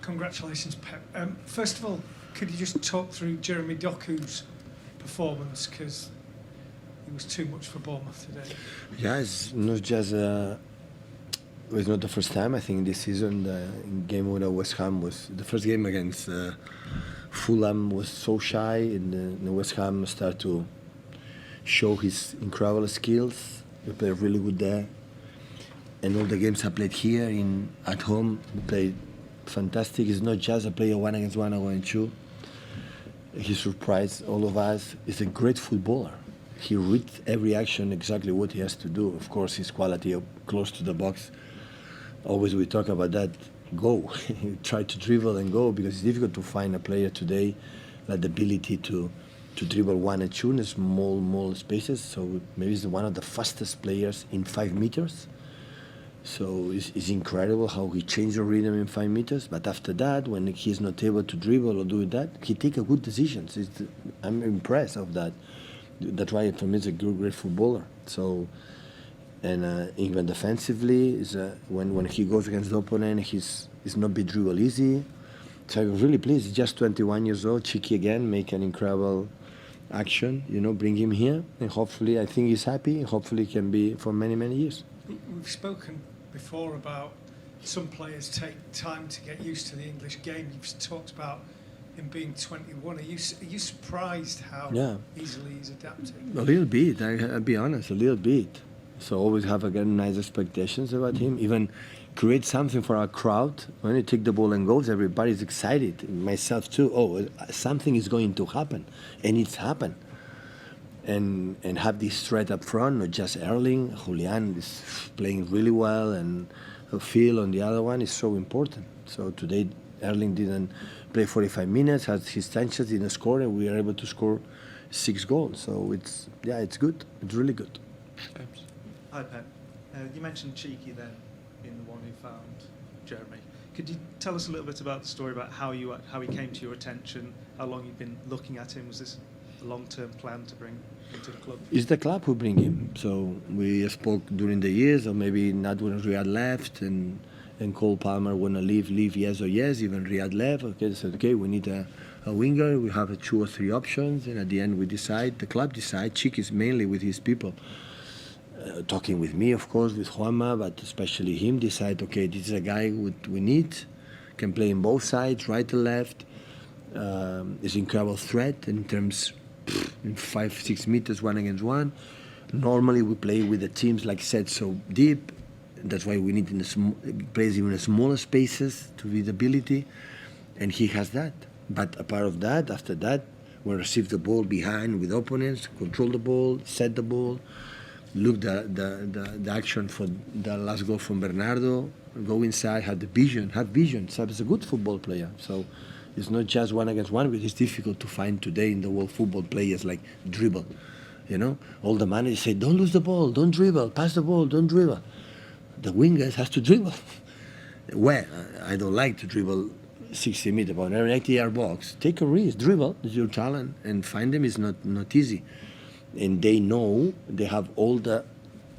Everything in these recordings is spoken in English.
Congratulations, Pep. First of all, could you just talk through Jeremy Doku's performance, because he was too much for Bournemouth today? Yeah, it's not just. It's not the first time. I think this season, the game with West Ham was the first game against Fulham was so shy, and the West Ham started to show his incredible skills. We played really good there, and all the games I played here at home, we played fantastic. He's not just a player 1-against-1 or 1-2. He surprised all of us. He's a great footballer. He reads every action exactly what he has to do. Of course, his quality close to the box. Always we talk about that. Go, try to dribble and go, because it's difficult to find a player today that the ability to dribble 1 and 2 in small spaces. So maybe he's one of the fastest players in 5 meters. So it's incredible how he changed the rhythm in 5 meters. But after that, when he's not able to dribble or do that, he takes good decisions. I'm impressed of that. That's why for me he's a great footballer. So, and even defensively, when he goes against the opponent, he's not be dribble easy. So I'm really pleased. He's just 21 years old, cheeky again, make an incredible action. Bring him here, and hopefully, I think he's happy. Hopefully, he can be for many years. We've spoken before about some players take time to get used to the English game. You've talked about him being 21. Are you surprised how easily he's adapting? A little bit, I'll be honest, a little bit. So always have again nice expectations about him. Even create something for our crowd. When he take the ball and goes, everybody's excited. Myself too. Oh, something is going to happen, and it's happened. And have this threat up front, not just Erling. Julian is playing really well, and Phil on the other one is so important. So today Erling didn't play 45 minutes, had his chances, didn't score, and we were able to score 6 goals. So it's good. It's really good. Hi Pep. You mentioned cheeky then in the one who found Jeremy. Could you tell us a little bit about the story about how he came to your attention, how long you've been looking at him? Was this a long-term plan to bring him to the club? It's the club who bring him. So we spoke during the years, or maybe not when Riyad left, and Cole Palmer want to leave yes or yes. Even Riyad left. Okay, they said, okay, we need a winger. We have 2 or 3 options, and at the end the club decide. Cheek is mainly with his people. Talking with me, of course, with Juanma, but especially him, decide, okay, this is a guy we need, can play in both sides, right and left, is incredible threat in terms in 5-6 meters 1-against-1. Normally we play with the teams, like said, so deep. That's why we need plays even in smaller spaces to visibility, and he has that. But a part of that, after that, we receive the ball behind with opponents, control the ball, set the ball. Look the action for the last goal from Bernardo, go inside, have vision. Saif is a good football player. So it's not just 1-against-1, but it's difficult to find today in the world football players like dribble. All the managers say, don't lose the ball, don't dribble, pass the ball, don't dribble. The wingers has to dribble. Well, I don't like to dribble 60 meters, but an 80-yard box. Take a risk, dribble, it's your talent, and find them is not easy. And they know they have all the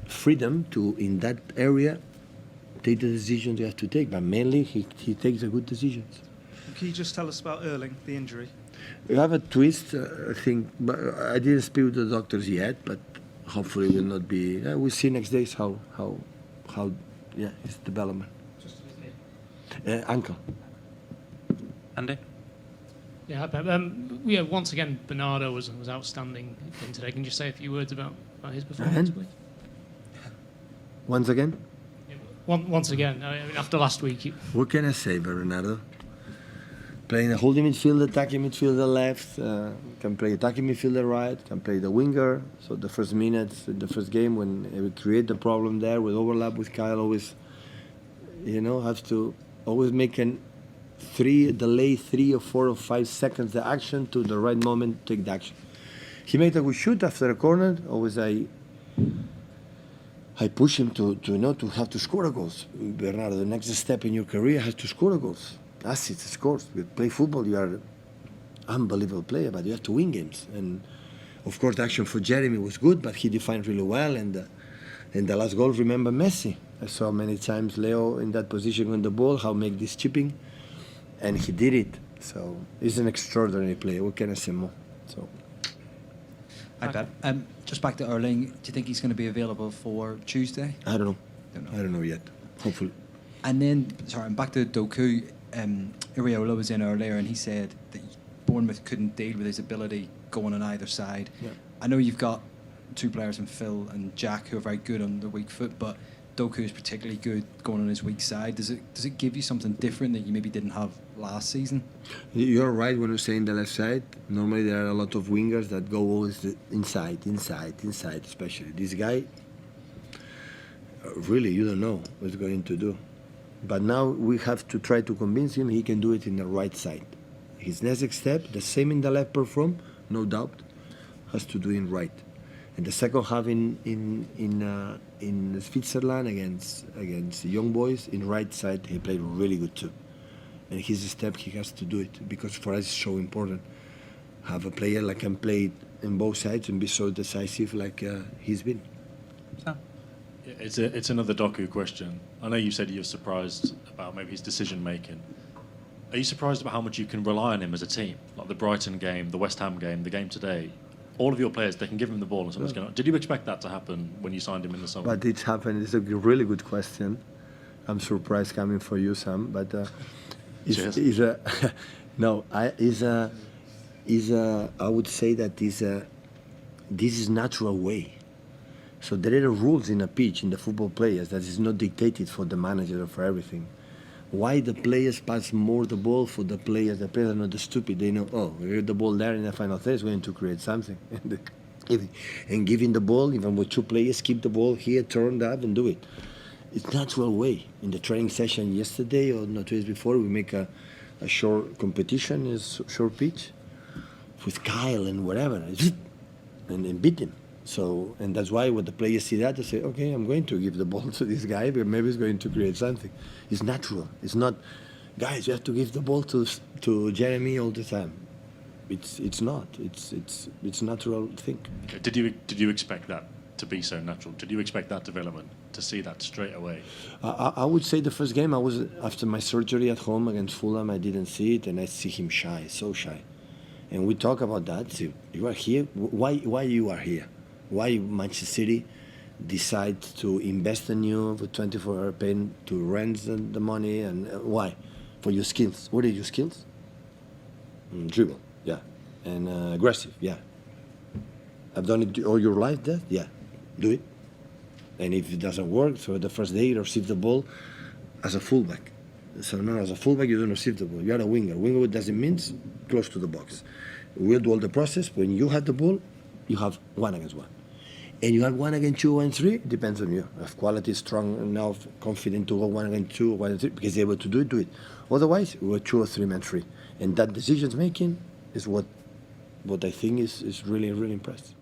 freedom to, in that area, take the decisions they have to take. But mainly, he takes the good decisions. Can you just tell us about Erling, the injury? We have a twist, I think, but I didn't speak with the doctors yet, but hopefully it will not be. We'll see next days how his development. Just his name. Ankle. Andy? Yeah, Pep. Once again, Bernardo was outstanding today. Can you just say a few words about his performance, please? Once again? Yeah, once again, after last week. What can I say, Bernardo? Playing a holding midfielder, attacking midfielder left, can play attacking midfielder right, can play the winger. So the first minutes in the first game, when we create the problem there with overlap with Kyle, always, have to always make delay 3 or 4 or 5 seconds the action to the right moment, take the action. He made a good shoot after a corner. Always I push him to have to score a goal. Bernardo, the next step in your career has to score a goal. That's it, scores. You play football, you are an unbelievable player, but you have to win games. And of course, the action for Jeremy was good, but he defined really well. And the last goal, remember Messi. I saw many times Leo in that position on the ball, how make this chipping. and he did it. So he's an extraordinary player. What can I say more? So. Hi, Pep. Just back to Erling. Do you think he's going to be available for Tuesday? I don't know. Don't know. I don't know yet. Hopefully. And then, sorry, I'm back to Doku. Iriola was in earlier, and he said that Bournemouth couldn't deal with his ability going on either side. Yeah. I know you've got two players in Phil and Jack who are very good on the weak foot, but Doku is particularly good going on his weak side. Does it give you something different that you maybe didn't have last season? You're right when you're saying the left side. Normally there are a lot of wingers that go always inside, especially. This guy, really, you don't know what he's going to do. But now we have to try to convince him he can do it in the right side. His next step, the same in the left perform, no doubt, has to do it right. And the second half in Switzerland against young boys in right side, he played really good too. And his step, he has to do it because for us it's so important. Have a player that can play in both sides and be so decisive like he's been. Sam? It's another Doku question. I know you said you're surprised about maybe his decision making. Are you surprised about how much you can rely on him as a team? Like the Brighton game, the West Ham game, the game today. All of your players, they can give him the ball and something's going on. Did you expect that to happen when you signed him in the summer? But it's happened. It's a really good question. I'm surprised coming for you, Sam. But is a no. I would say that this is natural way. So there are rules in a pitch in the football players that is not dictated for the manager or for everything. Why the players pass more the ball for the players? The players are not stupid. They know, oh, we get the ball there in the final third is going to create something. And giving the ball, even with two players, keep the ball here, turn that and do it. It's natural way. In the training session yesterday or not 2 days before, we make a short competition, a short pitch with Kyle and whatever, and beat him. So, and that's why when the players see that, they say, okay, I'm going to give the ball to this guy, but maybe he's going to create something. It's natural. It's not, guys, you have to give the ball to Jeremy all the time. It's not. It's natural thing. Okay. Did you expect that to be so natural? Did you expect that development, to see that straight away? I would say the first game, I was, after my surgery at home against Fulham, I didn't see it, and I see him shy, so shy. And we talk about that. See, you are here. Why you are here? Why Manchester City decide to invest in you with 24-hour paying to rent the money, and why? For your skills. What are your skills? Dribble, yeah. And aggressive, yeah. I've done it all your life, that? Yeah. Do it. And if it doesn't work, so the first day you receive the ball as a fullback. So no, as a fullback you don't receive the ball. You are a winger. Winger, what does it mean? Close to the box. We'll do all the process. When you have the ball, you have 1 against 1. And you have 1 against 2 and 3, it depends on you. If quality is strong enough, confident to go 1 against 2, 1 and 3, because you're able to do it. Otherwise, we're 2 or 3 man free. And that decisions making is what I think is really, really impressive.